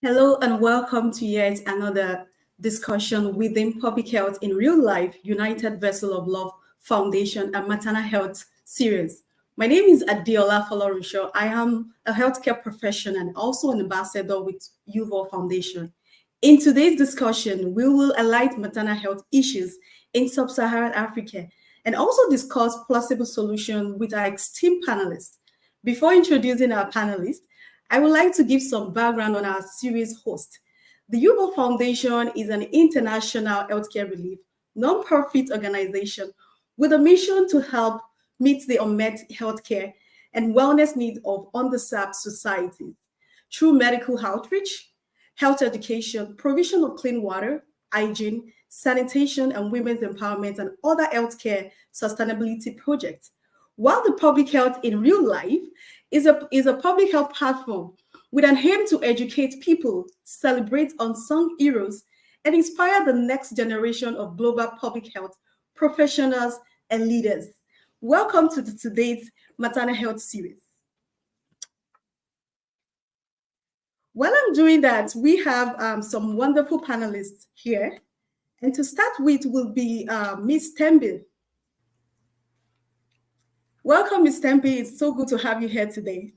Hello and welcome to yet another discussion within Public Health in Real Life, United Vessel of Love Foundation and Maternal Health series. My name is Adiola Folorunsho. I am a healthcare professional and also an ambassador with U-VOL Foundation. In today's discussion, we will highlight maternal health issues in Sub-Saharan Africa and also discuss possible solutions with our esteemed panelists. Before introducing our panelists, I would like to give some background on our series host. The U-VOL Foundation is an international healthcare relief, non-profit organization with a mission to help meet the unmet healthcare and wellness needs of underserved societies through medical outreach, health education, provision of clean water, hygiene, sanitation, and women's empowerment, and other healthcare sustainability projects. While the Public Health in Real Life is a public health platform with an aim to educate people, celebrate unsung heroes, and inspire the next generation of global public health professionals and leaders. Welcome to today's Maternal Health series. While I'm doing that, we have some wonderful panelists here. And to start with will be Ms. Tembe. Welcome, Ms. Tempe. It's so good to have you here today.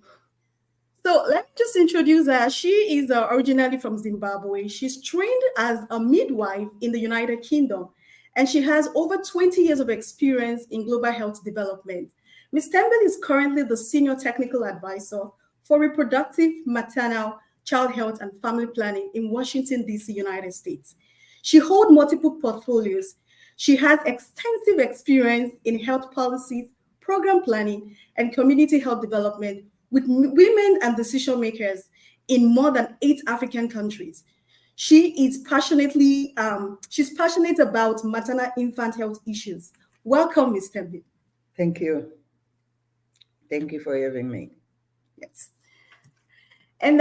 So let me just introduce her. She is originally from Zimbabwe. She's trained as a midwife in the United Kingdom, and she has over 20 years of experience in global health development. Ms. Temple is currently the Senior Technical Advisor for Reproductive, Maternal, Child Health, and Family Planning in Washington, D.C., United States. She holds multiple portfolios. She has extensive experience in health policies, program planning, and community health development with women and decision makers in more than 8 African countries. She's passionate about maternal infant health issues. Welcome, Ms. Tembe. Thank you. Thank you for having me. Yes. And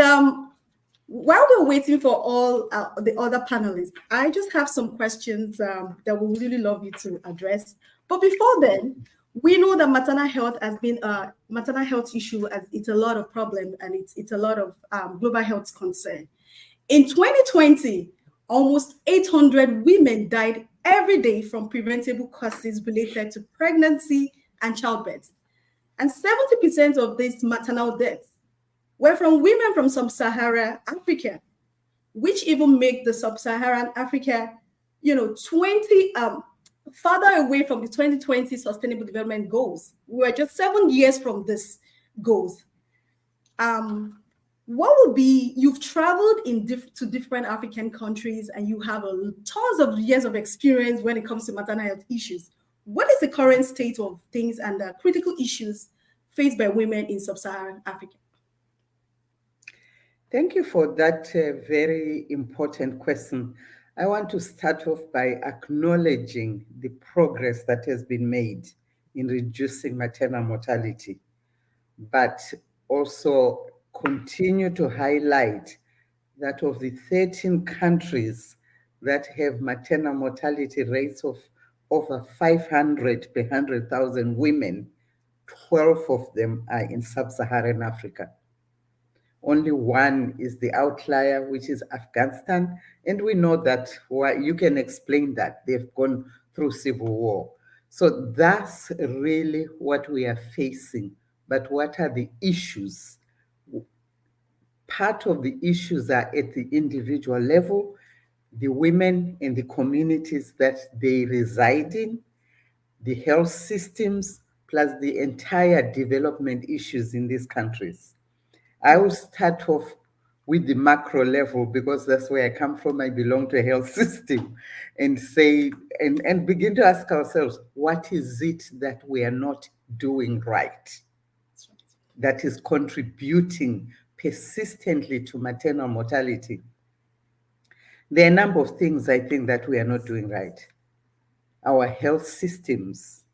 while we're waiting for all the other panelists, I just have some questions that we would really love you to address. But before then, we know that maternal health has been a maternal health issue, as it's a lot of problem and it's a lot of global health concern. In 2020, almost 800 women died every day from preventable causes related to pregnancy and childbirth. And 70% of these maternal deaths were from women from Sub-Saharan Africa, which even make the Sub-Saharan Africa, 20 farther away from the 2020 Sustainable Development Goals. We were just 7 years from this goals. What would be, you've traveled to different African countries and you have tons of years of experience when it comes to maternal health issues. What is the current state of things and the critical issues faced by women in Sub-Saharan Africa? Thank you for that very important question. I want to start off by acknowledging the progress that has been made in reducing maternal mortality, but also continue to highlight that of the 13 countries that have maternal mortality rates of over 500 per 100,000 women, 12 of them are in Sub-Saharan Africa. Only one is the outlier, which is Afghanistan. And we know that you can explain that. They've gone through civil war. So that's really what we are facing. But what are the issues? Part of the issues are at the individual level, the women and the communities that they reside in, the health systems, plus the entire development issues in these countries. I will start off with the macro level because that's where I come from. I belong to a health system, and say and begin to ask ourselves, what is it that we are not doing right that is contributing persistently to maternal mortality? There are a number of things I think that we are not doing right. Our health systems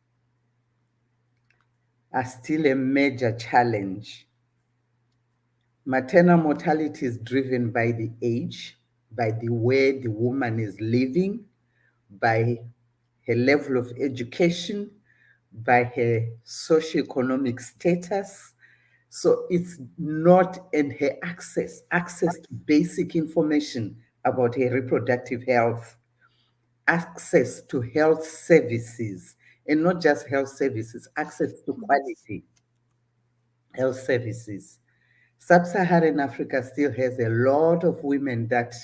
are still a major challenge. Maternal mortality is driven by the age, by the way the woman is living, by her level of education, by her socioeconomic status, So it's not in her access to basic information about her reproductive health, access to health services, and not just health services, access to quality health services. Sub-Saharan Africa still has a lot of women that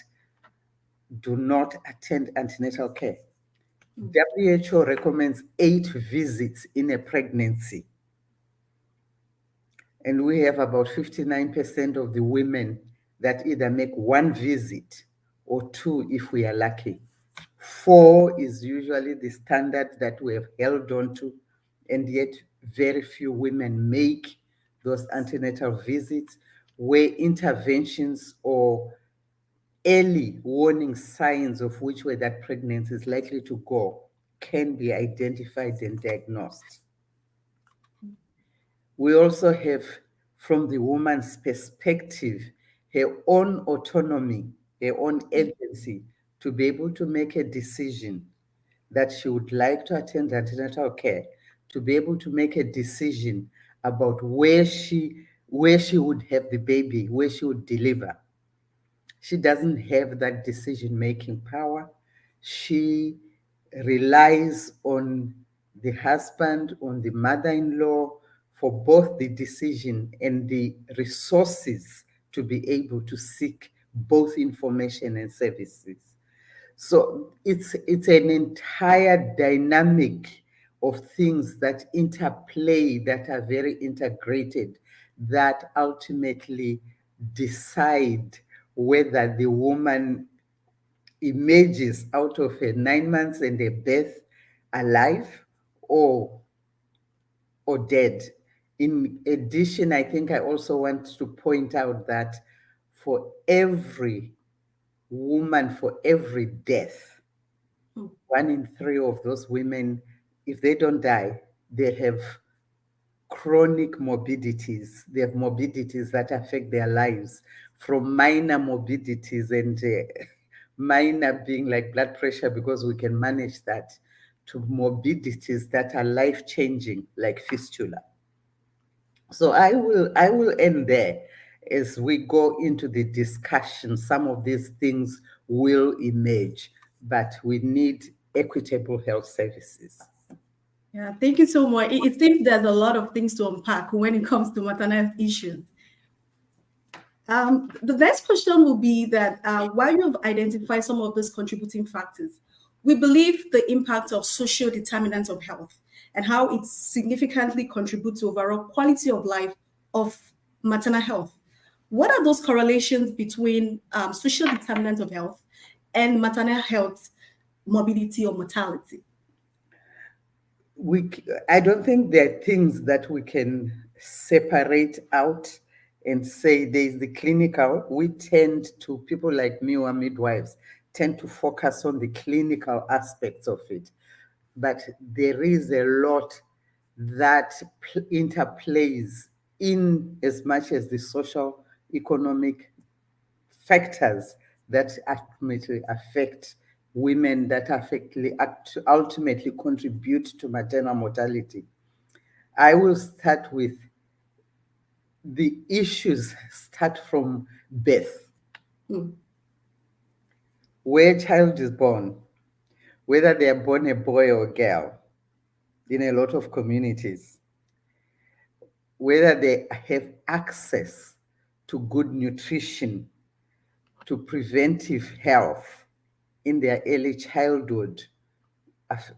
do not attend antenatal care. WHO recommends 8 visits in a pregnancy, and we have about 59% of the women that either make 1 visit or 2 if we are lucky. 4 is usually the standard that we have held on to, and yet very few women make those antenatal visits where interventions or early warning signs of which way that pregnancy is likely to go can be identified and diagnosed. We also have, from the woman's perspective, her own autonomy, her own agency to be able to make a decision that she would like to attend antenatal care, to be able to make a decision about where she would have the baby, where she would deliver. She doesn't have that decision-making power. She relies on the husband, on the mother-in-law for both the decision and the resources to be able to seek both information and services. So it's an entire dynamic of things that interplay, that are very integrated, that ultimately decide whether the woman emerges out of her 9 months and a birth alive or dead. In addition, I think I also want to point out that for every woman, for every death, 1 in 3 of those women, if they don't die, they have chronic morbidities. They have morbidities that affect their lives, from minor morbidities and minor being like blood pressure, because we can manage that, to morbidities that are life-changing, like fistula. So I will end there. As we go into the discussion, some of these things will emerge, but we need equitable health services. Yeah, thank you so much. It seems there's a lot of things to unpack when it comes to maternal issues. The next question will be that while you've identified some of these contributing factors, we believe the impact of social determinants of health and how it significantly contributes to overall quality of life of maternal health. What are those correlations between social determinants of health and maternal health morbidity or mortality? I don't think there are things that we can separate out and say there's the clinical. We tend to, people like me who are midwives, tend to focus on the clinical aspects of it. But there is a lot that interplays in as much as the social, economic factors that ultimately affect women, that ultimately contribute to maternal mortality. I will start with the issues start from birth. Where a child is born, whether they are born a boy or a girl, in a lot of communities, whether they have access to good nutrition, to preventive health in their early childhood,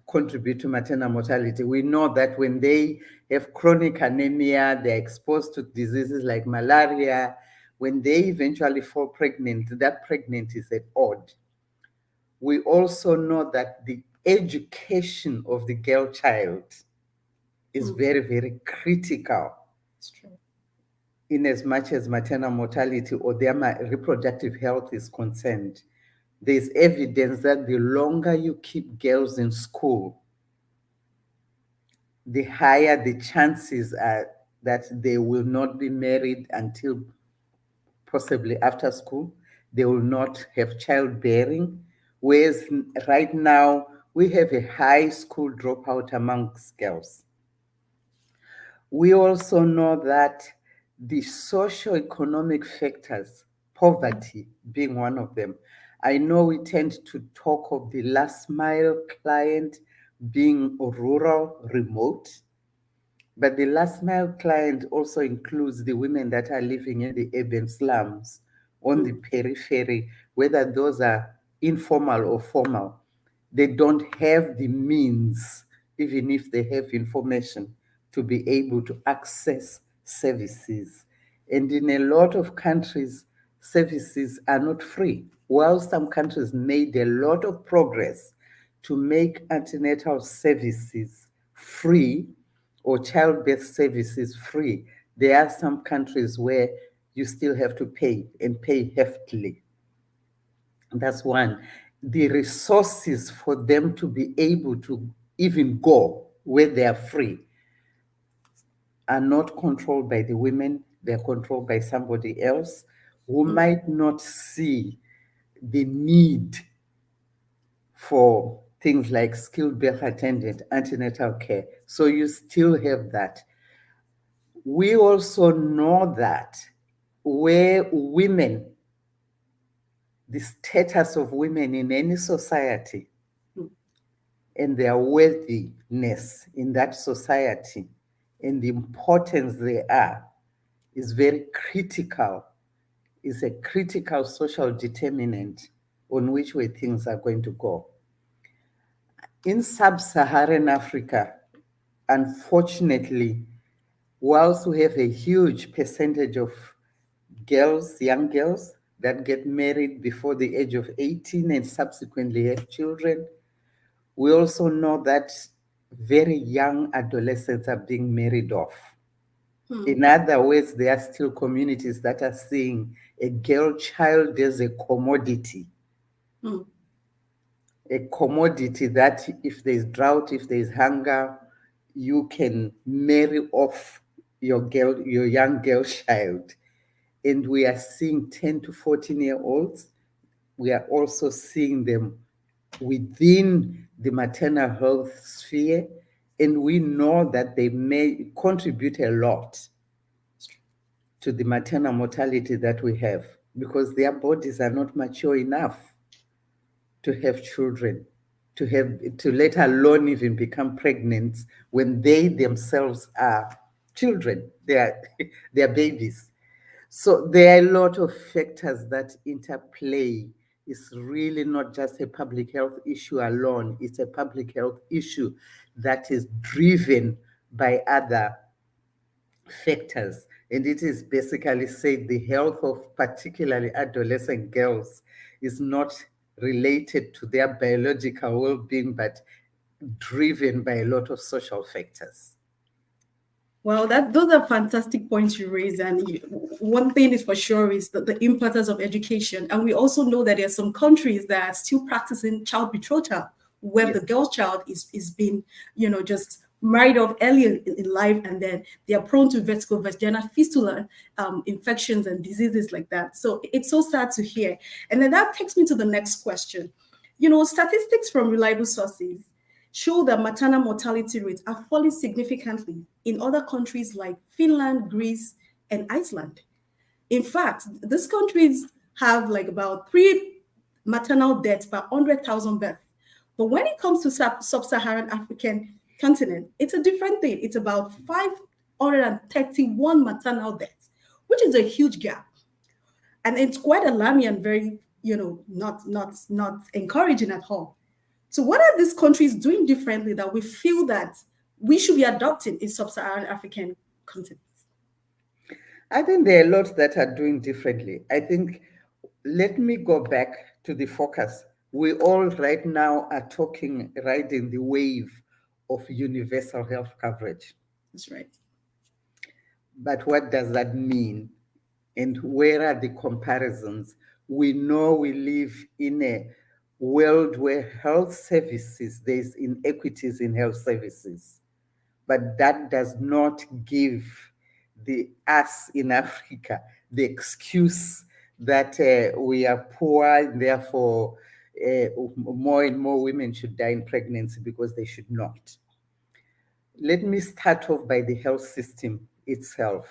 contribute to maternal mortality. We know that when they have chronic anemia, they're exposed to diseases like malaria. When they eventually fall pregnant, that pregnancy is at odd. We also know that the education of the girl child is very, very critical in as much as maternal mortality or their reproductive health is concerned. There's evidence that the longer you keep girls in school, the higher the chances are that they will not be married until possibly after school. They will not have childbearing. Whereas right now, we have a high school dropout amongst girls. We also know that the socio-economic factors, poverty being one of them. I know we tend to talk of the last mile client being rural, remote, but the last mile client also includes the women that are living in the urban slums, on the periphery, whether those are informal or formal. They don't have the means, even if they have information, to be able to access services. And in a lot of countries, services are not free. While some countries made a lot of progress to make antenatal services free or child-based services free, there are some countries where you still have to pay and pay heftily. That's one. The resources for them to be able to even go where they are free are not controlled by the women, they're controlled by somebody else who might not see the need for things like skilled birth attendant, antenatal care. So you still have that. We also know that where women, the status of women in any society and their worthiness in that society and the importance they are is very critical, is a critical social determinant on which way things are going to go. In Sub-Saharan Africa, unfortunately, whilst we have a huge percentage of girls, young girls, that get married before the age of 18 and subsequently have children, we also know that very young adolescents are being married off. In other words, there are still communities that are seeing a girl child as a commodity. A commodity that if there's drought, if there's hunger, you can marry off your young girl child. And we are seeing 10 to 14-year-olds. We are also seeing them within the maternal health sphere, and we know that they may contribute a lot to the maternal mortality that we have because their bodies are not mature enough to have children, to let alone even become pregnant when they themselves are children, they are babies. So there are a lot of factors that interplay. It's really not just a public health issue alone. It's a public health issue that is driven by other factors. And it is basically said the health of particularly adolescent girls is not related to their biological well-being, but driven by a lot of social factors. Well, those are fantastic points you raised. And one thing is for sure is the importance of education. And we also know that there are some countries that are still practicing child betrothal, where Yes. the girl child is being, just married off early in life, and then they are prone to vaginal fistula infections and diseases like that. So it's so sad to hear. And then that takes me to the next question. Statistics from reliable sources show that maternal mortality rates are falling significantly in other countries like Finland, Greece, and Iceland. In fact, these countries have like about 3 maternal deaths per 100,000 births. But when it comes to sub-Saharan African continent, it's a different thing. It's about 531 maternal deaths, which is a huge gap. And it's quite alarming and very, not encouraging at all. So what are these countries doing differently that we feel that we should be adopting in sub-Saharan African continent? I think there are lots that are doing differently. I think, let me go back to the focus. We all right now are riding the wave of universal health coverage. That's right. But what does that mean? And where are the comparisons? We know we live in a world where health services, there's inequities in health services, but that does not give us in Africa the excuse that we are poor, and therefore more and more women should die in pregnancy because they should not. Let me start off by the health system itself.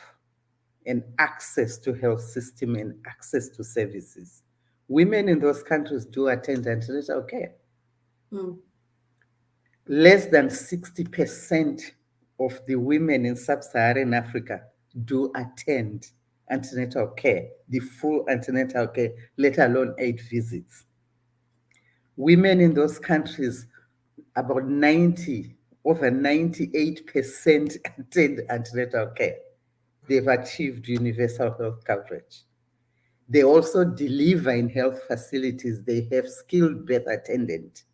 and access to health system and access to services. Women in those countries do attend antenatal care. Mm. Less than 60% of the women in Sub-Saharan Africa do attend antenatal care, the full antenatal care, let alone 8 visits. Women in those countries, about 90, over 98% attend antenatal care. They've achieved universal health coverage. They also deliver in health facilities. They have skilled birth attendant.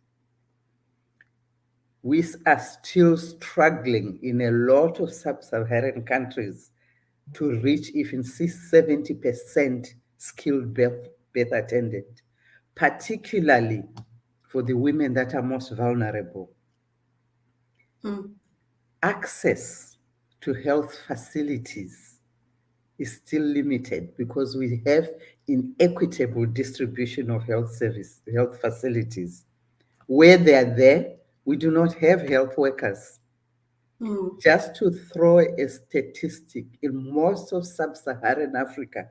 We are still struggling in a lot of sub-Saharan countries to reach even 70% skilled birth attendant, particularly for the women that are most vulnerable. Mm. Access to health facilities is still limited because we have inequitable distribution of health facilities. Where they are there, we do not have health workers. Mm. Just to throw a statistic, in most of sub-Saharan Africa,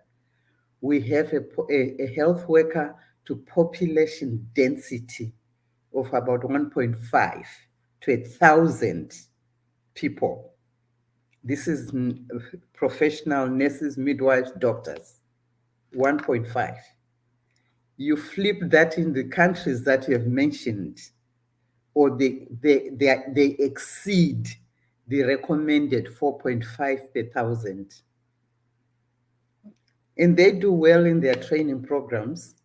we have a health worker to population density of about 1.5 to 1,000 people. This is professional nurses, midwives, doctors, 1.5. You flip that in the countries that you have mentioned, or they exceed the recommended 4.5 per thousand. And they do well in their training programs.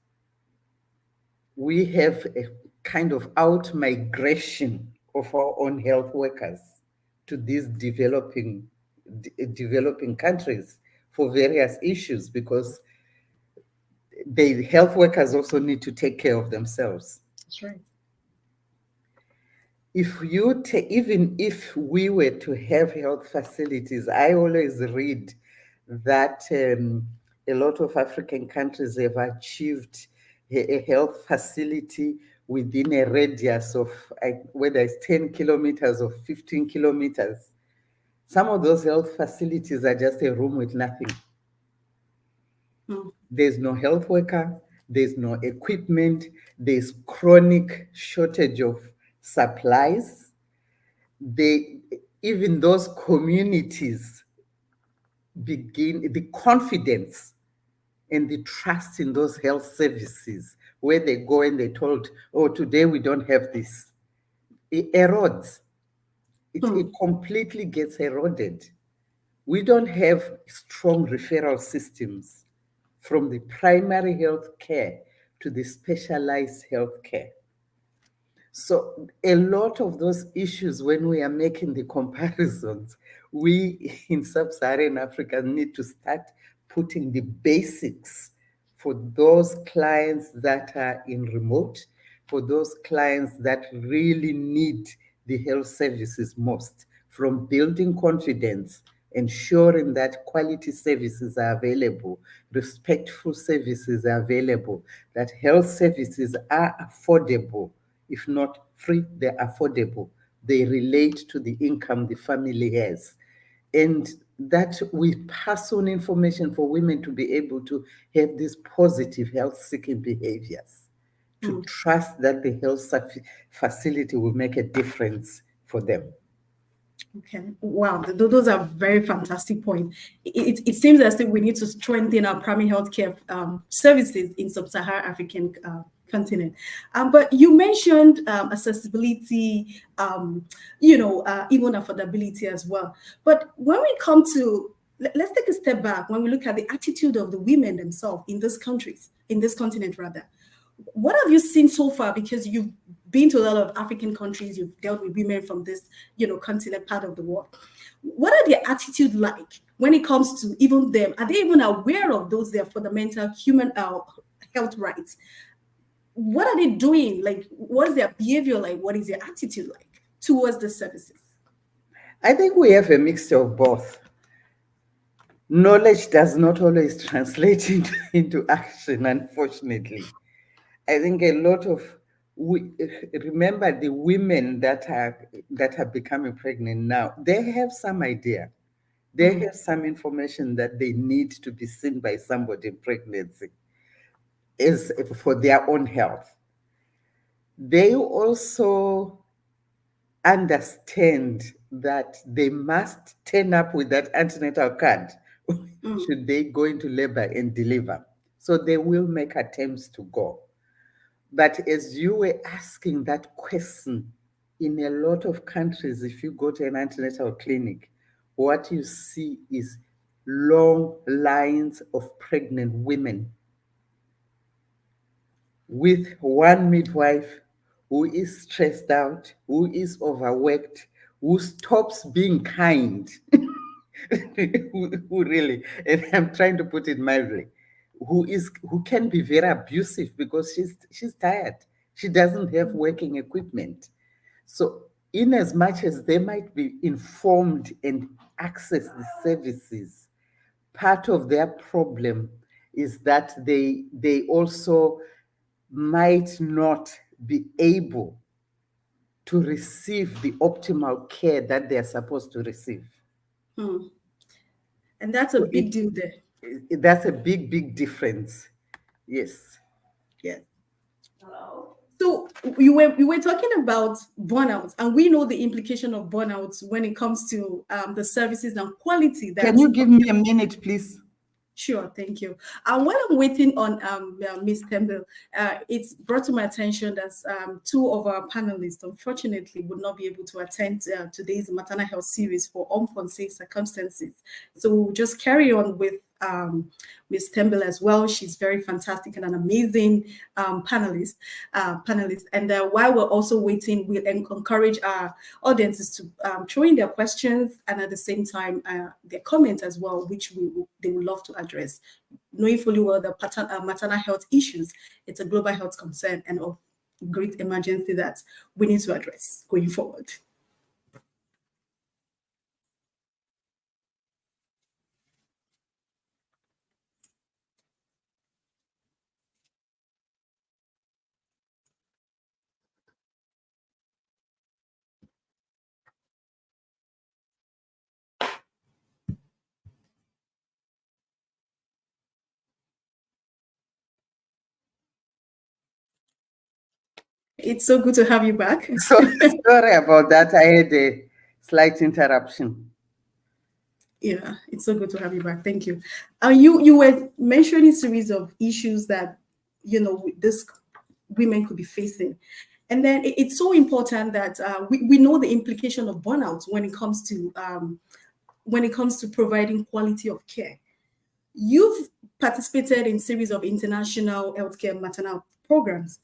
We have a kind of out migration of our own health workers to these developing countries for various issues, because the health workers also need to take care of themselves. That's right. Even if we were to have health facilities, I always read that a lot of African countries have achieved a health facility within a radius of whether it's 10 kilometers or 15 kilometers. Some of those health facilities are just a room with nothing. Mm. There's no health worker, there's no equipment, there's chronic shortage of supplies. Even those communities begin the confidence and the trust in those health services, where they go and they're told, oh, today we don't have this. It erodes. It completely gets eroded. We don't have strong referral systems from the primary health care to the specialized health care. So a lot of those issues, when we are making the comparisons, we in Sub-Saharan Africa need to start putting the basics for those clients that are in remote, for those clients that really need the health services most, from building confidence, ensuring that quality services are available, respectful services are available, that health services are affordable. If not free, they're affordable. They relate to the income the family has. And that we pass on information for women to be able to have these positive health seeking behaviors, to trust that the health facility will make a difference for them. Okay. Wow. Those are very fantastic points. It seems as if we need to strengthen our primary healthcare services in sub-Saharan African continent. But you mentioned accessibility, even affordability as well. But when we come to, let's take a step back. When we look at the attitude of the women themselves in these countries, in this continent rather, what have you seen so far? Because you've been to a lot of African countries, you've dealt with women from this, continent part of the world. What are their attitude like when it comes to even them? Are they even aware of those their fundamental human health rights? What are they doing? Like, what is their behavior like? What is their attitude like towards the services? I think we have a mixture of both. Knowledge does not always translate into action, unfortunately. I think a lot of remember the women that are becoming pregnant now, they have some idea. They have some information that they need to be seen by somebody in pregnancy is for their own health. They also understand that they must turn up with that antenatal card should they go into labor and deliver. So they will make attempts to go. But as you were asking that question, in a lot of countries, if you go to an antenatal clinic, what you see is long lines of pregnant women with one midwife who is stressed out, who is overworked, who stops being kind, who really, and I'm trying to put it mildly, who can be very abusive because she's tired. She doesn't have working equipment. So in as much as they might be informed and access the services, part of their problem is that they also might not be able to receive the optimal care that they are supposed to receive. And that's a So big deal there. that's a big difference. Yes. Yes. So you were talking about burnout, and we know the implication of burnout when it comes to the services and quality that. Can you give me a minute, please? Sure, thank you. While I'm waiting on Ms. Campbell, it's brought to my attention that two of our panelists, unfortunately, would not be able to attend today's maternal health series for unforeseen circumstances. So we'll just carry on with Ms. Campbell as well. She's very fantastic and an amazing panelist. And while we're also waiting, we'll encourage our audiences to throw in their questions and at the same time their comments as well, which they would love to address. Knowing fully well the maternal health issues, it's a global health concern and of great emergency that we need to address going forward. It's so good to have you back. So sorry about that. I had a slight interruption. Yeah, it's so good to have you back. Thank you. You were mentioning a series of issues that this women could be facing, and then it's so important that we know the implication of burnout when it comes to providing quality of care. You've participated in series of international healthcare maternal programs.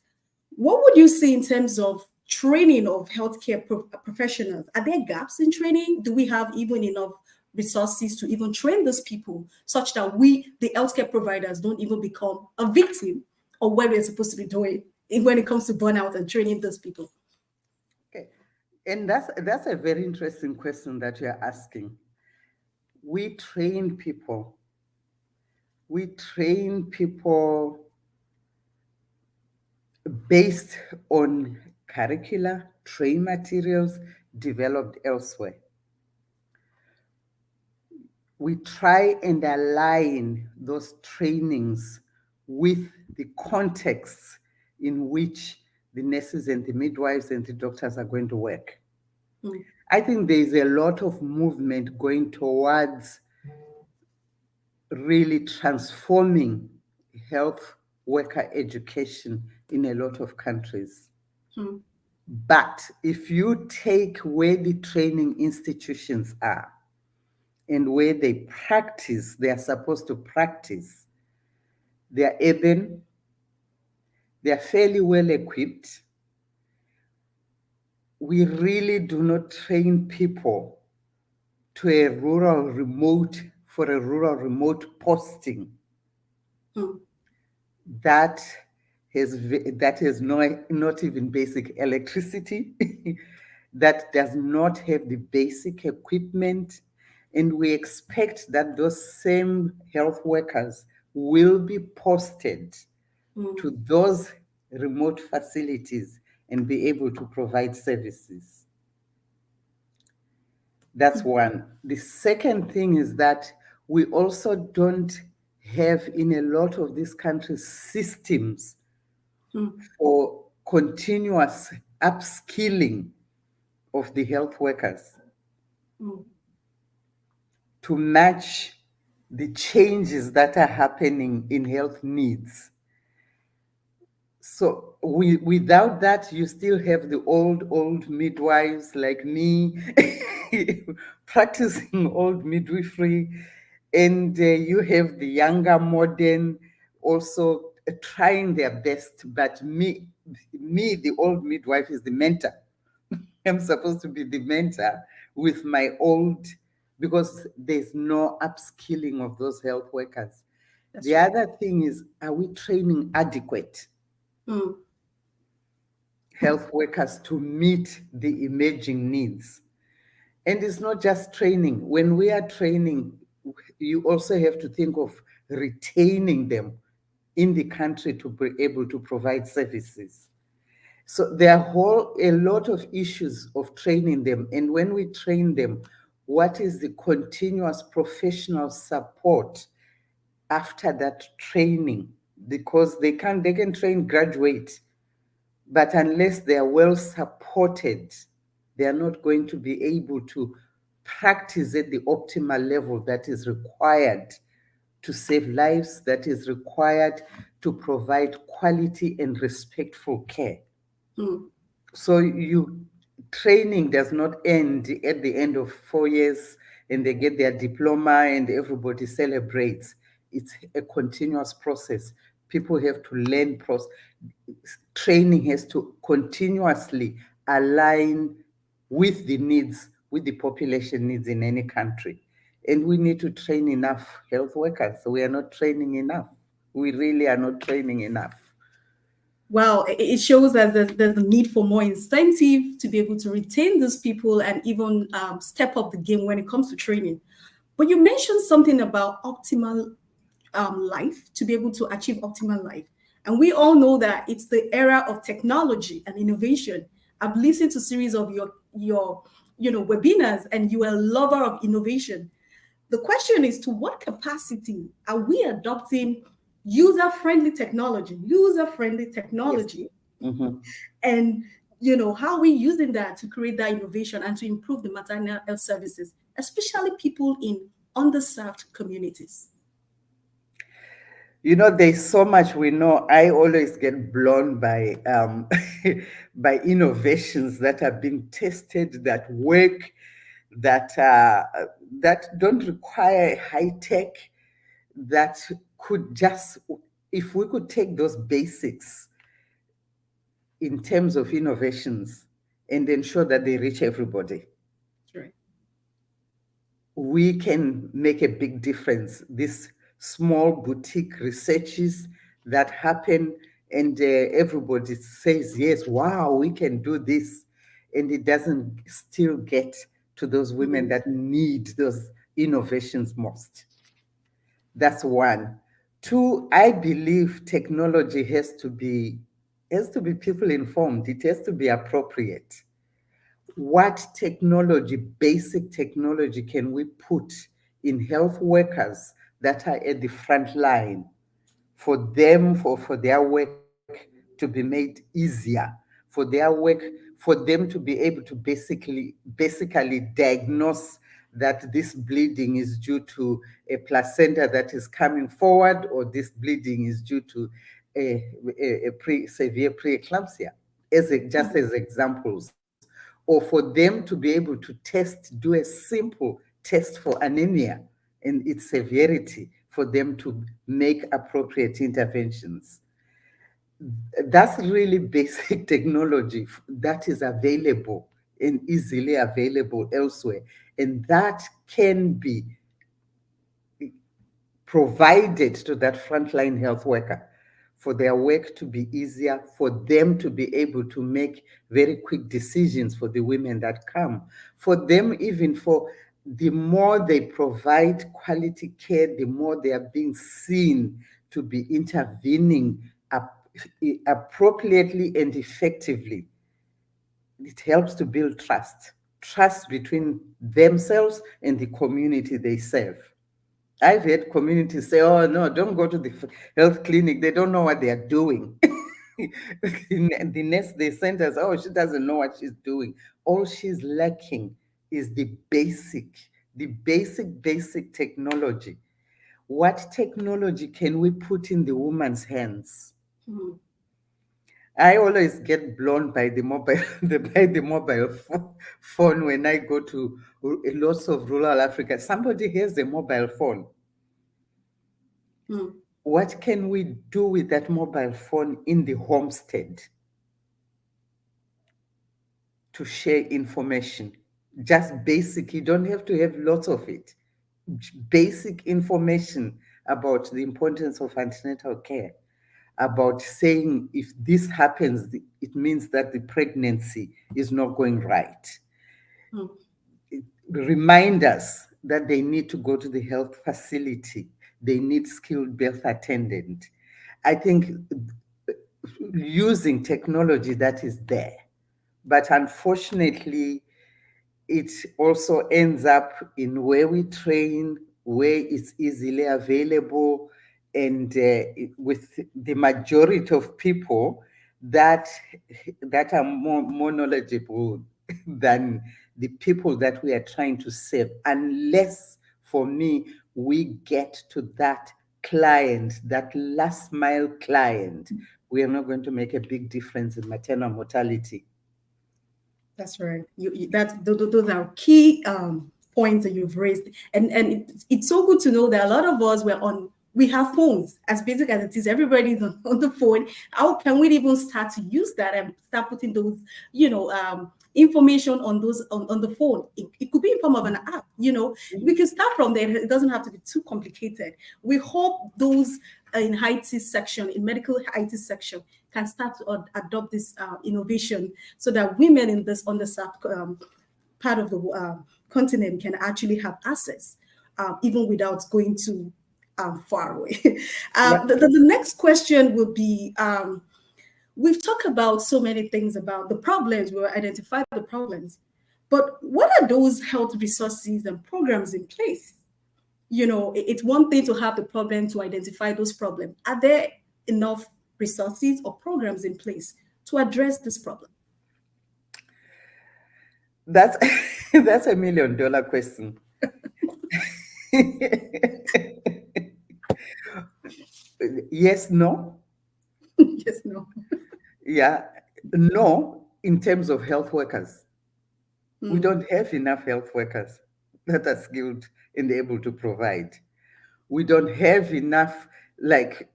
What would you say in terms of training of healthcare professionals? Are there gaps in training? Do we have even enough resources to even train those people such that we, the healthcare providers, don't even become a victim of what we're supposed to be doing when it comes to burnout and training those people? Okay. And that's a very interesting question that you're asking. We train people. We train people based on curricula, train materials developed elsewhere. We try and align those trainings with the context in which the nurses and the midwives and the doctors are going to work. I think there's a lot of movement going towards really transforming health worker education in a lot of countries. But if you take where the training institutions are and where they practice, they are supposed to practice, they are urban, they are fairly well equipped. We really do not train people to a rural remote posting that has not even basic electricity, that does not have the basic equipment, and we expect that those same health workers will be posted to those remote facilities and be able to provide services. That's one. The second thing is that we also don't have in a lot of these countries systems Mm, for continuous upskilling of the health workers mm, to match the changes that are happening in health needs. So without that, you still have the old midwives like me practicing old midwifery, and you have the younger modern also trying their best. But the old midwife is the mentor. I'm supposed to be the mentor with my old, because there's no upskilling of those health workers. that's The right. other thing is, are we training adequate Mm, health workers to meet the emerging needs? And it's not just training. When we are training, you also have to think of retaining them in the country to be able to provide services. So there are a lot of issues of training them. And when we train them, what is the continuous professional support after that training? Because they can train graduate, but unless they are well supported, they are not going to be able to practice at the optimal level that is required to save lives, that is required to provide quality and respectful care. mm, So you training does not end at the end of 4 years and they get their diploma and everybody celebrates. It's a continuous process. People have to learn. Training has to continuously align with the needs, with the population needs in any country. And we need to train enough health workers. So we are not training enough. We really are not training enough. well, it shows that there's a need for more incentive to be able to retain these people and even step up the game when it comes to training. But you mentioned something about optimal life, to be able to achieve optimal life. And we all know that it's the era of technology and innovation. I've listened to series of your webinars, and you are a lover of innovation. The question is, to what capacity are we adopting user-friendly Yes. technology, Mhm. and how are we using that to create that innovation and to improve the maternal health services, especially people in underserved communities? There's so much we know. I always get blown by by innovations that are being tested, that work, that don't require high tech, that could just, if we could take those basics in terms of innovations and ensure that they reach everybody, Right. we can make a big difference. These small boutique researches that happen, and everybody says, yes, wow, we can do this. And it doesn't still get to those women Mm, that need those innovations most. That's one. Two, I believe technology has to be people informed. It has to be appropriate. What technology, basic technology, can we put in health workers that are at the front line for them, for their work to be made easier, for their work, for them to be able to basically diagnose that this bleeding is due to a placenta that is coming forward, or this bleeding is due to severe preeclampsia, just mm, as examples, or for them to be able to do a simple test for anemia and its severity, for them to make appropriate interventions. That's really basic technology that is available and easily available elsewhere. And that can be provided to that frontline health worker for their work to be easier, for them to be able to make very quick decisions for the women that come, for them, even for the more they provide quality care, the more they are being seen to be intervening appropriately and effectively. It helps to build trust. trust between themselves and the community they serve. I've had communities say, oh, no, don't go to the health clinic. They don't know what they are doing. The nurse they sent us, oh, she doesn't know what she's doing. All she's lacking is the basic technology. What technology can we put in the woman's hands? Mm, I always get blown by the mobile by the phone when I go to lots of rural Africa. Somebody has a mobile phone. mm, What can we do with that mobile phone in the homestead to share information? Just basic. You don't have to have lots of it. Basic information about the importance of antenatal care, about saying if this happens, it means that the pregnancy is not going right. mm. Remind us that they need to go to the health facility. They need skilled birth attendant. I think using technology that is there, but unfortunately, it also ends up in where we train, where it's easily available, and with the majority of people that are more knowledgeable than the people that we are trying to serve. Unless, for me, we get to that client, that last mile client, we are not going to make a big difference in maternal mortality. That's right. Those are key points that you've raised, and it's so good to know that a lot of us we have phones. As basic as it is, everybody's on the phone. How can we even start to use that and start putting those, information on those on the phone? It could be in form of an app. We can start from there. It doesn't have to be too complicated. We hope those in IT section, in medical IT section, can start to adopt this innovation so that women in this underserved part of the continent can actually have access, even without going too far away. Yeah. The next question will be, we've talked about so many things about the problems, we've identified the problems, but what are those health resources and programs in place? It's one thing to have the problem, to identify those problems. Are there enough resources or programs in place to address this problem? That's that's $1 million question. Yes, no. Yes, no. Yeah, no, in terms of health workers. We Mm, don't have enough health workers that are skilled and able to provide. We don't have enough, like,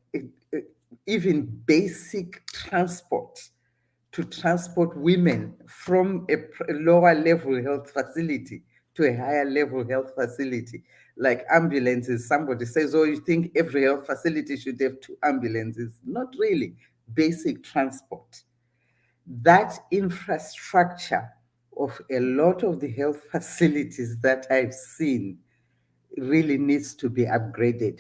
even basic transport to transport women from a lower level health facility to a higher level health facility. Like ambulances, somebody says, oh, you think every health facility should have 2 ambulances? Not really. Basic transport. That infrastructure of a lot of the health facilities that I've seen really needs to be upgraded.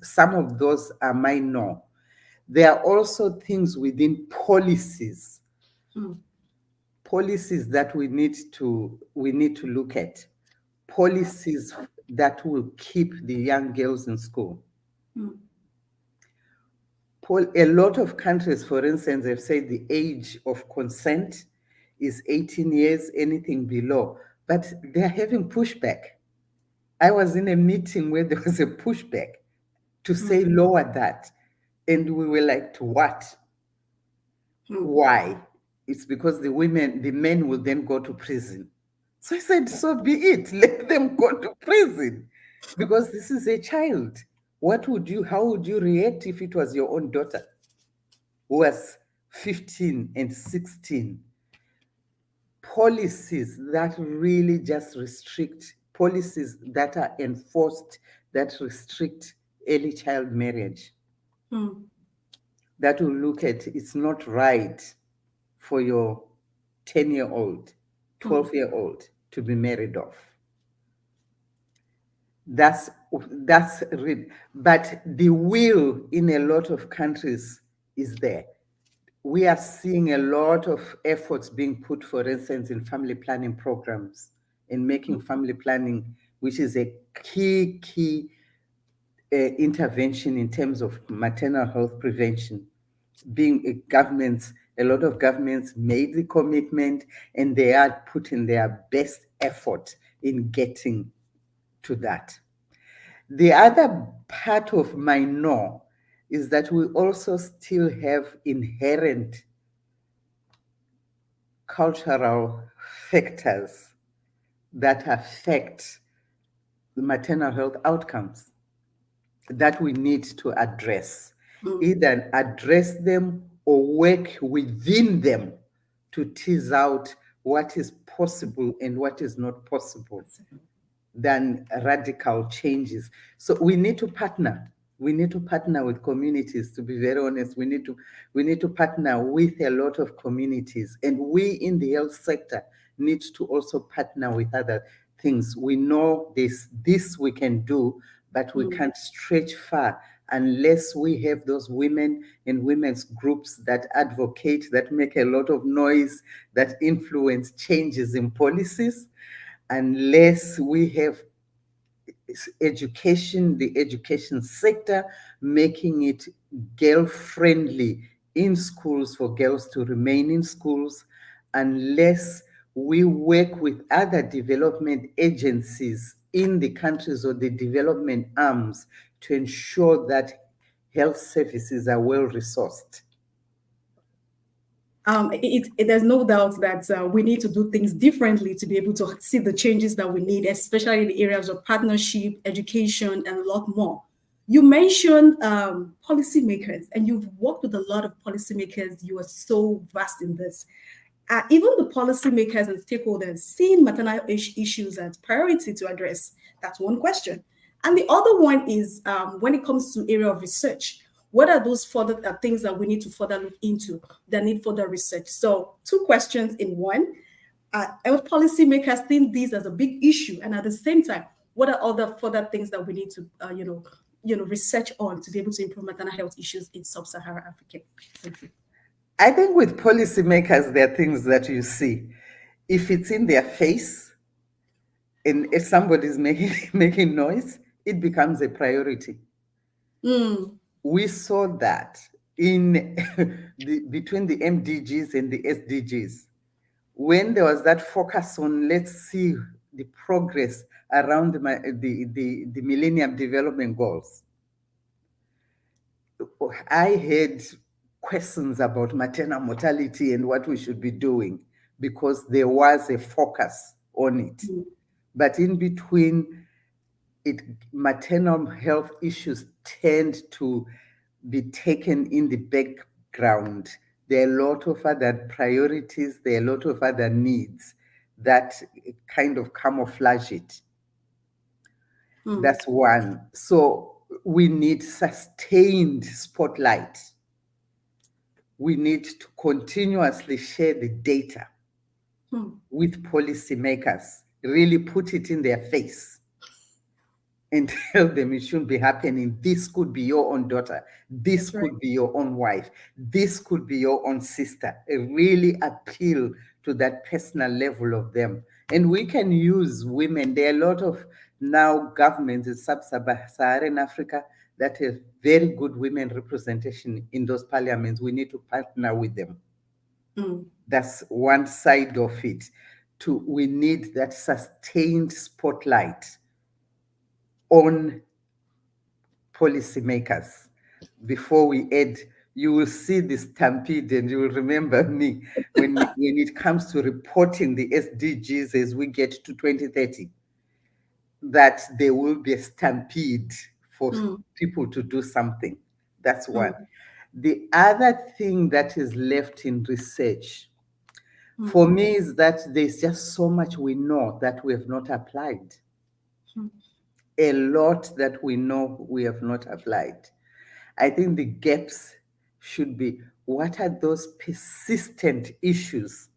Some of those are minor. There are also things within mm, policies that we need to look at. Policies that will keep the young girls in school. mm, A lot of countries, for instance, have said the age of consent is 18 years, anything below, but they're having pushback. I was in a meeting where there was a pushback to say mm, lower that. And we were like, to what? mm. Why? It's because the men will then go to prison. So I said, so be it. Let them go to prison. Because this is a child. How would you react if it was your own daughter who was 15 and 16? Policies that really just restrict, policies that are enforced, that restrict early child marriage, Mm, that will look at it's not right for your 10-year-old, mm, 12-year-old to be married off. That's real. But the will in a lot of countries is there. we are seeing a lot of efforts being put, for instance, in family planning programs, in making family planning, which is a key intervention in terms of maternal health prevention. Being governments, a lot of governments made the commitment and they are putting their best effort in getting to that. The other part of my no is that we also still have inherent cultural factors that affect the maternal health outcomes that we need to address. Either address them or work within them to tease out what is possible and what is not possible than radical changes. So we need to partner. We need to partner with communities, to be very honest. We need to partner with a lot of communities. And we in the health sector need to also partner with other things. We know this we can do, but we can't stretch far unless we have those women and women's groups that advocate, that make a lot of noise, that influence changes in policies, unless we have education, the education sector, making it girl friendly in schools for girls to remain in schools, unless we work with other development agencies in the countries or the development arms to ensure that health services are well resourced. There's no doubt that we need to do things differently to be able to see the changes that we need, especially in the areas of partnership, education, and a lot more. You mentioned policymakers, and you've worked with a lot of policymakers. You are so vast in this. Even the policymakers and stakeholders seeing maternal issues as priority to address. That's one question. And the other one is when it comes to area of research, what are those further things that we need to further look into that need further research? So two questions in one. Health policymakers think this as a big issue, and at the same time, what are other further things that we need to, research on to be able to improve maternal health issues in Sub-Saharan Africa? Thank you. I think with policymakers, there are things that you see. If it's in their face and if somebody's making noise, it becomes a priority. We saw that in between the MDGs and the SDGs. When there was that focus on let's see the progress around the Millennium Development Goals, I had questions about maternal mortality and what we should be doing because there was a focus on it. But in between, maternal health issues tend to be taken in the background. There are a lot of other priorities, there are a lot of other needs that kind of camouflage it. That's one. So we need sustained spotlight. We need to continuously share the data with policymakers, really put it in their face and tell them it shouldn't be happening. This could be your own daughter. This could be your own wife. This could be your own sister. Really appeal to that personal level of them. And we can use women. There are a lot of now governments in Sub-Saharan Africa that have very good women representation in those parliaments. We need to partner with them. That's one side of it. We need that sustained spotlight on policymakers. Before we end, you will see the stampede and you will remember me when it comes to reporting the SDGs as we get to 2030, that there will be a stampede for people to do something. That's one. The other thing that is left in research for me is that there's just so much we know that we have not applied. A lot that we know we have not applied. I think the gaps should be, what are those persistent issues,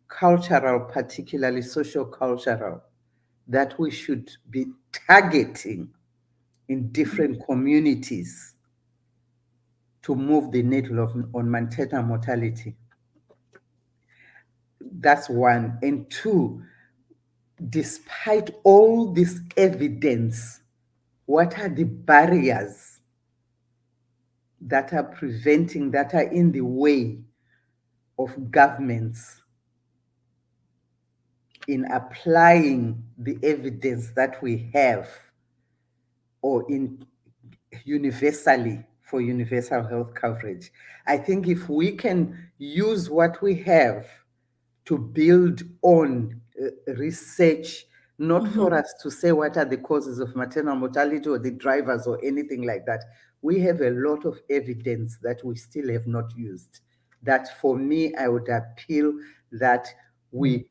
cultural, particularly social-cultural, that we should be targeting in different communities to move the needle on maternal mortality. That's one. And two, despite all this evidence, what are the barriers that are preventing, that are in the way of governments in applying the evidence that we have, or in universally for universal health coverage? I think if we can use what we have to build on research, not for us to say what are the causes of maternal mortality or the drivers or anything like that. We have a lot of evidence that we still have not used. That for me, I would appeal that we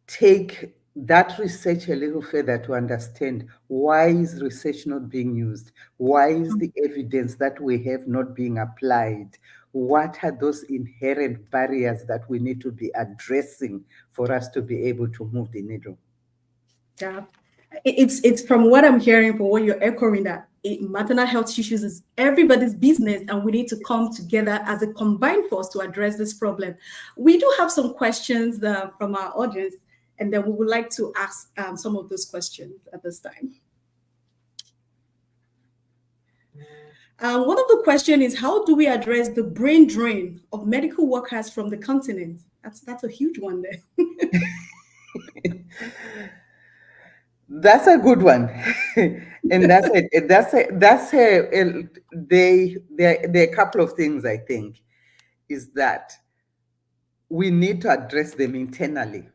take that research a little further to understand why is research not being used? Why is the evidence that we have not being applied? What are those inherent barriers that we need to be addressing for us to be able to move the needle? Yeah, it's from what I'm hearing, from what you're echoing, that maternal health issues is everybody's business, and we need to come together as a combined force to address this problem. We do have some questions from our audience, and then we would like to ask some of those questions at this time. One of the questions is, how do we address the brain drain of medical workers from the continent? That's a huge one there. That's a good one. And there are a couple of things I think is that we need to address them internally.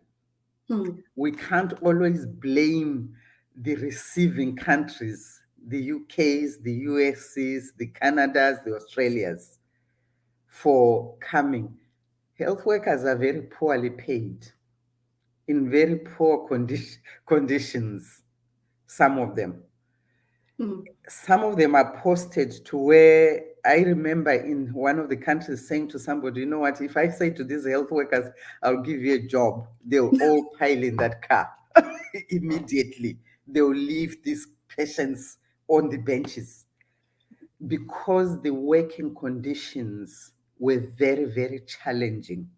We can't always blame the receiving countries, the UKs, the USs, the Canadas, the Australias, for coming. Health workers are very poorly paid, in very poor conditions, some of them. Some of them are posted to where I remember in one of the countries saying to somebody, you know what, if I say to these health workers, I'll give you a job, they'll all pile in that car immediately. They'll leave these patients on the benches because the working conditions were very, very challenging.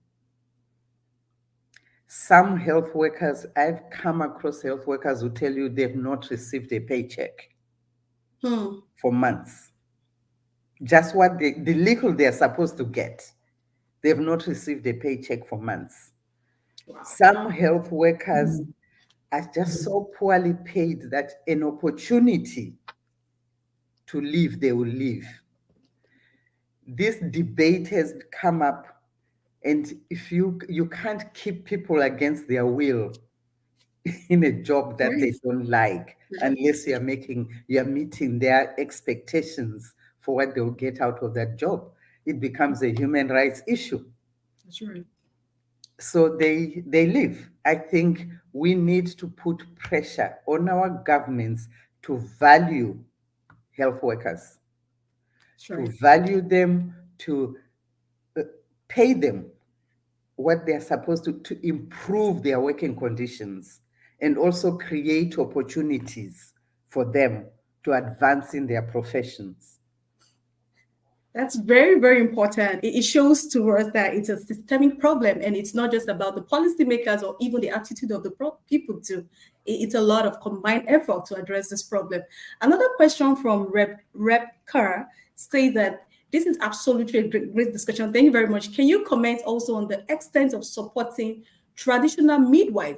Some health workers, I've come across health workers who tell you they've not received a paycheck for months. Just what the little they're supposed to get, they've not received a paycheck for months. Wow. Some health workers are just so poorly paid that an opportunity to leave, they will leave. This debate has come up, and if you can't keep people against their will in a job that they don't like, unless you're meeting their expectations for what they'll get out of that job. It becomes a human rights issue. That's right. So they leave. I think we need to put pressure on our governments to value health workers, to value them, to pay them what they're supposed to improve their working conditions, and also create opportunities for them to advance in their professions. That's very, very important. It shows to us that it's a systemic problem, and it's not just about the policymakers or even the attitude of the people too. It's a lot of combined effort to address this problem. Another question from Rep Kerr says that this is absolutely a great discussion. Thank you very much. Can you comment also on the extent of supporting traditional midwife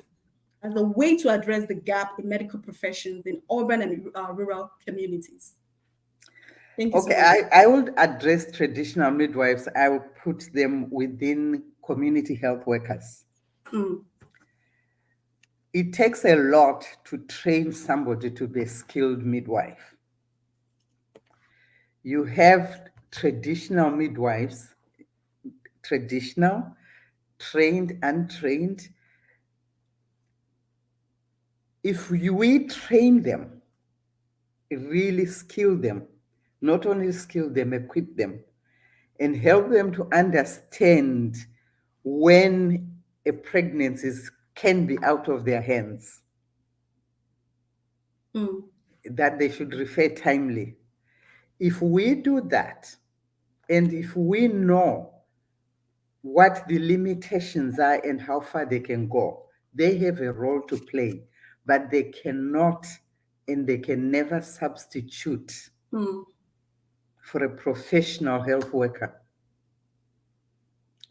as a way to address the gap in medical professions in urban and rural communities? Thank you so much. I would address traditional midwives. I would put them within community health workers. It takes a lot to train somebody to be a skilled midwife. You have traditional midwives, traditional, trained, untrained. If we train them, really skill them, not only skill them, equip them, and help them to understand when a pregnancy can be out of their hands, that they should refer timely. If we do that, And if we know what the limitations are and how far they can go, they have a role to play, but they cannot and they can never substitute for a professional health worker,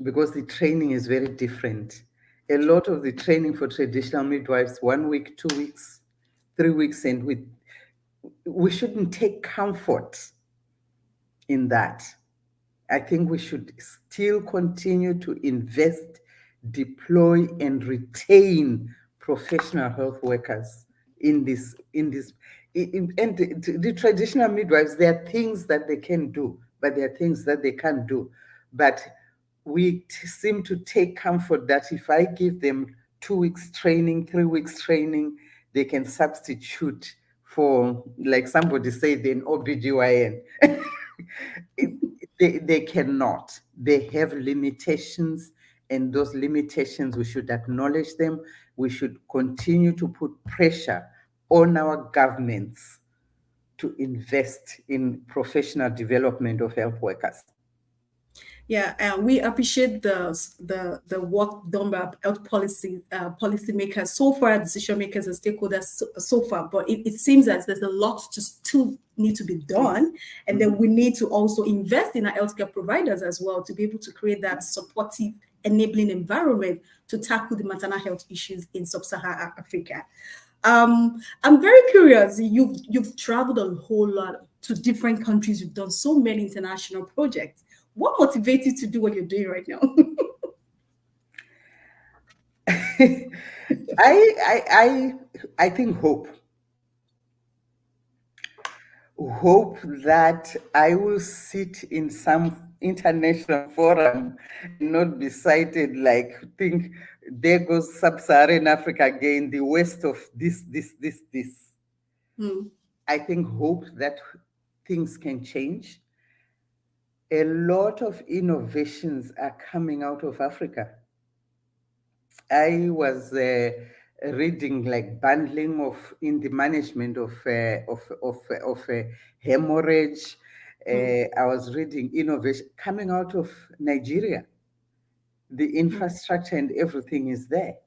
because the training is very different. A lot of the training for traditional midwives, 1 week, 2 weeks, 3 weeks, and we shouldn't take comfort in that. I think we should still continue to invest, deploy, and retain professional health workers in this. And the traditional midwives, there are things that they can do, but there are things that they can't do. But we seem to take comfort that if I give them 2 weeks training, 3 weeks training, they can substitute for, like somebody said, an OBGYN. They cannot. They have limitations, and those limitations, we should acknowledge them. We should continue to put pressure on our governments to invest in professional development of health workers. Yeah, and we appreciate the work done by health policymakers so far, decision makers and stakeholders so far. But it seems as there's a lot to still need to be done, and then we need to also invest in our healthcare providers as well to be able to create that supportive, enabling environment to tackle the maternal health issues in Sub-Saharan Africa. I'm very curious. You've traveled a whole lot to different countries. You've done so many international projects. What motivates you to do what you're doing right now? I think hope. Hope that I will sit in some international forum and not be cited like, think, there goes Sub-Saharan Africa again, the west of this. I think hope that things can change. A lot of innovations are coming out of Africa. I was reading like bundling in the management of hemorrhage. I was reading innovation coming out of Nigeria. The infrastructure and everything is there.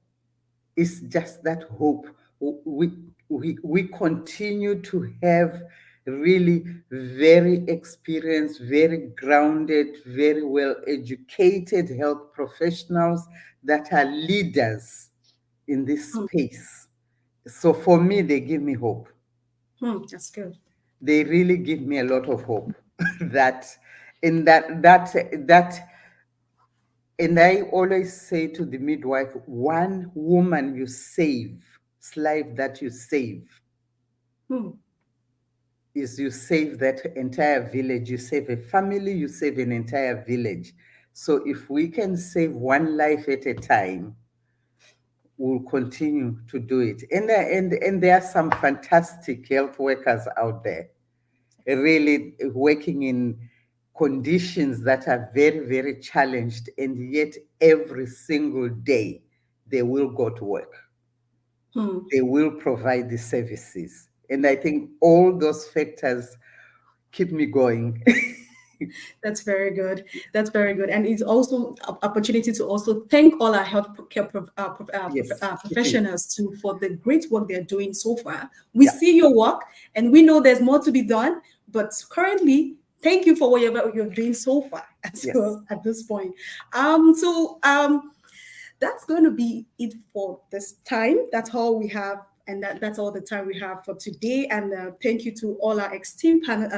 It's just that hope. We continue to have really very experienced, very grounded, very well educated health professionals that are leaders in this space. So for me, they give me hope. That's good. They really give me a lot of hope that and I always say to the midwife, one woman you save, slave that you save, is you save that entire village, you save a family, you save an entire village. So if we can save one life at a time, we'll continue to do it. And there are some fantastic health workers out there, really working in conditions that are very, very challenged, and yet every single day they will go to work. They will provide the services. And I think all those factors keep me going. That's very good. That's very good. And it's also an opportunity to also thank all our healthcare professionals too for the great work they're doing so far. We see your work and we know there's more to be done, but currently, thank you for what you're doing so far at this point. That's going to be it for this time. That's all we have. And that's all the time we have for today. And thank you to all our esteemed panel,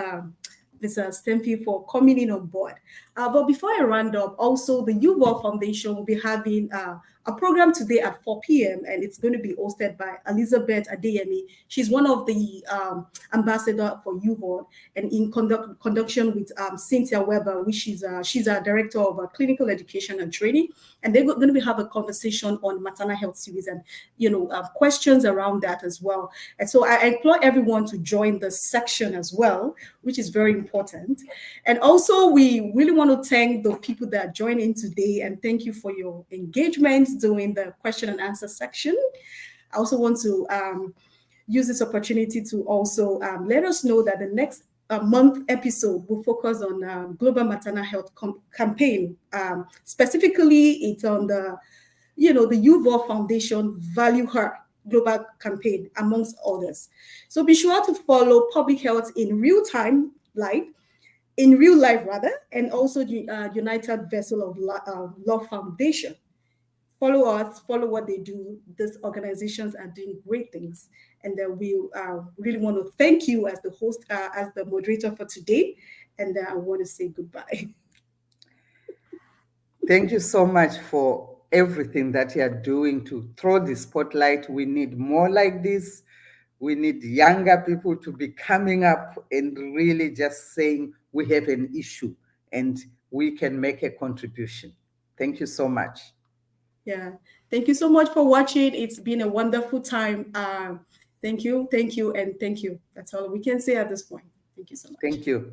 Mr. Stempy, for coming in on board. But before I round up, also the U-VOL Foundation will be having a program today at 4 p.m. and it's going to be hosted by Elizabeth Adeyemi. She's one of the ambassador for U-VOL, and in conjunction with Cynthia Weber, which she's a director of clinical education and training. And they're going to have a conversation on maternal health series and questions around that as well. And so I implore everyone to join the section as well, which is very important. And also, we really want to thank the people that are joining today and thank you for your engagement during the question and answer section. I also want to use this opportunity to also let us know that the next month episode will focus on global maternal health campaign. Specifically, it's on the U-VOL Foundation Value Her global campaign, amongst others. So be sure to follow Public Health in real time, in real life rather, and also the United Vessel of Love Foundation. Follow us, follow what they do. These organizations are doing great things. And then we really want to thank you as the host, as the moderator for today. And I want to say goodbye. Thank you so much for everything that you are doing to throw the spotlight. We need more like this. We need younger people to be coming up and really just saying we have an issue and we can make a contribution. Thank you so much. Yeah. Thank you so much for watching. It's been a wonderful time. Thank you, and thank you. That's all we can say at this point. Thank you so much. Thank you.